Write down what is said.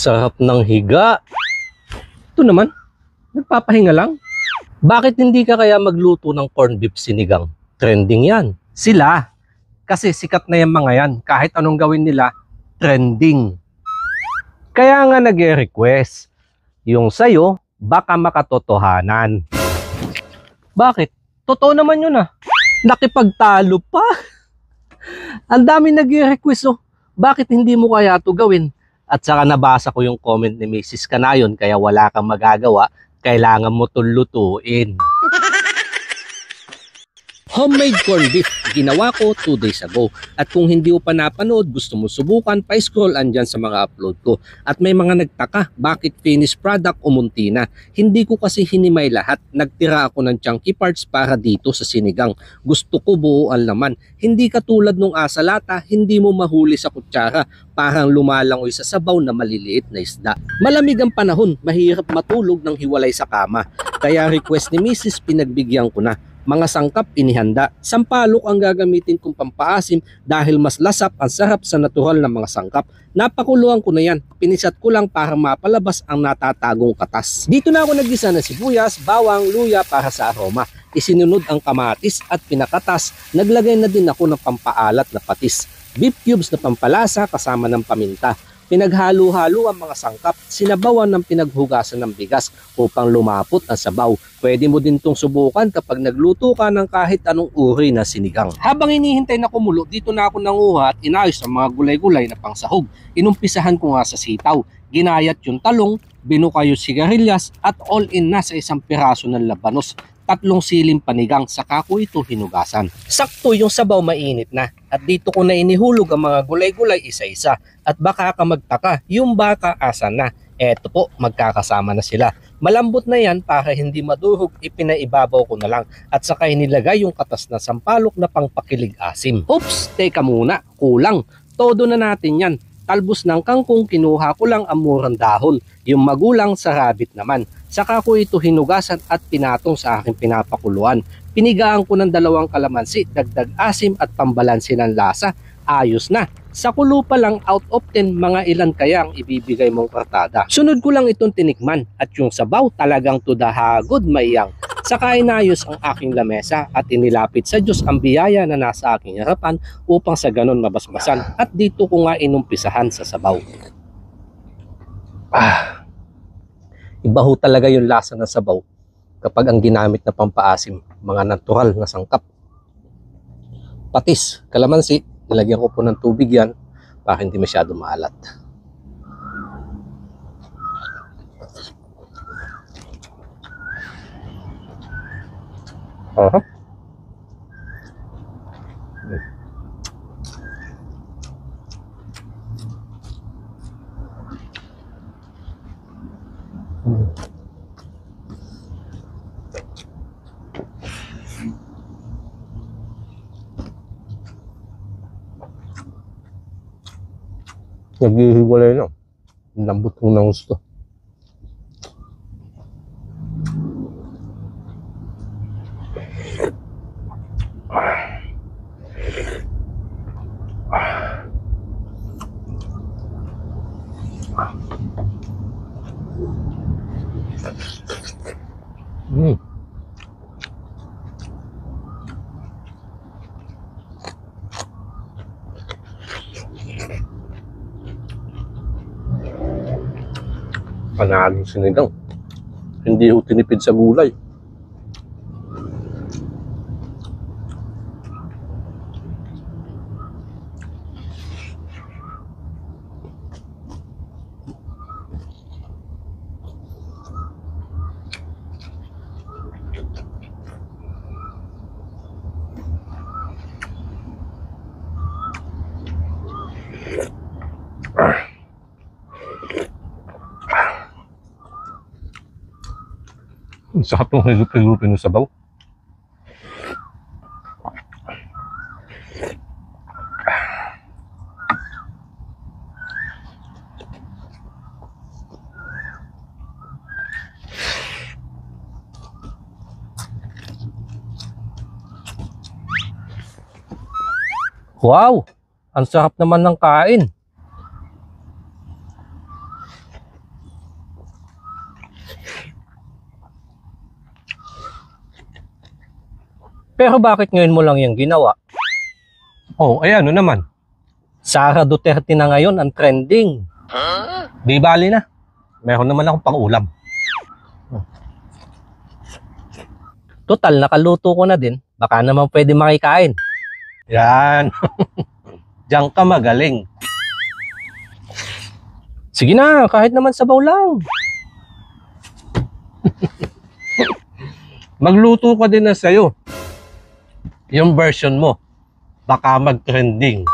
Sarap ng higa. Ito naman, nagpapahinga lang. Bakit hindi ka kaya magluto ng corned beef sinigang? Trending yan. Sila, kasi sikat na yung mga yan. Kahit anong gawin nila, trending. Kaya nga nag-request. Yung sayo, baka makatotohanan. Bakit? Totoo naman yun ah. Nakipagtalo pa. Ang dami nag-request oh. Bakit hindi mo kaya ito gawin? At saka nabasa ko yung comment ni Mrs. Kanayon, kaya wala kang magagawa, kailangan mo itong lutuin. Homemade corned beef, ginawa ko 2 days ago. At kung hindi mo pa napanood, gusto mo subukan, pa-scroll andyan sa mga upload ko. At may mga nagtaka, bakit finished product o munti na? Hindi ko kasi hinimay lahat. Nagtira ako ng chunky parts para dito sa sinigang. Gusto ko buo ang laman. Hindi katulad nung asalata, hindi mo mahuli sa kutsara. Parang lumalangoy sa sabaw na maliliit na isda. Malamig ang panahon, mahirap matulog ng hiwalay sa kama. Kaya request ni Mrs. pinagbigyan ko na. Mga sangkap inihanda. Sampalok ang gagamitin kong pampaasim dahil mas lasap ang sarap sa natural na mga sangkap. Napakuluan ko na yan. Pinisat ko lang para mapalabas ang natatagong katas. Dito na ako nagisa ng sibuyas, bawang, luya para sa aroma. Isinunod ang kamatis at pinakatas. Naglagay na din ako ng pampaalat na patis. Beef cubes na pampalasa kasama ng paminta. Pinaghalo-halo ang mga sangkap, sinabawan ng pinaghugasan ng bigas upang lumapot ang sabaw. Pwede mo din itong subukan kapag nagluto ka ng kahit anong uri na sinigang. Habang hinihintay na kumulo, dito na ako nanguha at inayos ang mga gulay-gulay na pangsahog. Inumpisahan ko nga sa sitaw, ginayat yung talong, binuka yung sigarilyas at all in na sa isang piraso ng labanos. 3 siling panigang, saka ko ito hinugasan. Sakto yung sabaw mainit na at dito ko na inihulog ang mga gulay-gulay isa-isa at baka ka magtaka, yung baka asan na? Eto po, magkakasama na sila. Malambot na yan para hindi madurog, ipinaibabaw ko na lang at saka inilagay yung katas na sampalok na pangpakilig asim. Oops, teka muna, kulang. Todo na natin yan. Talbos ng kangkong, kinuha ko lang ang murang dahon. Yung magulang sa rabbit naman. Saka ko ito hinugasan at pinatong sa aking pinapakuluan. Pinigaan ko ng 2 kalamansi, dagdag asim at pambalansi ng lasa. Ayos na. Sa kulo pa lang out of 10, mga ilan kaya ang ibibigay mong kartada. Sunod ko lang itong tinikman at yung sabaw talagang to the hagod mayang. Saka inayos ang aking lamesa at inilapit sa Diyos ang biyaya na nasa aking harapan upang sa ganon mabasbasan at dito ko nga inumpisahan sa sabaw. Iba ho talaga yung lasa ng sabaw kapag ang ginamit na pampaasim, mga natural na sangkap. Patis, kalamansi, nilagyan ko po ng tubig yan para hindi masyado maalat. Naghihiwalay lang. Lambot kong ng gusto. Panalong sinigang. Hindi ho tinipid sa gulay. Sarap ng higupin ng sabaw. Wow! Ang sarap naman ng kain. Pero bakit ngayon mo lang yung ginawa? Oh, ay ano naman? Sara Duterte na ngayon ang trending. Di bali na. Meron naman akong pang-ulam. Total, nakaluto ko na din. Baka naman pwede makikain. Yan. Diyan ka magaling. Sige na, kahit naman sabaw lang. Magluto ka din na sa'yo. Yung version mo. Baka mag-trending.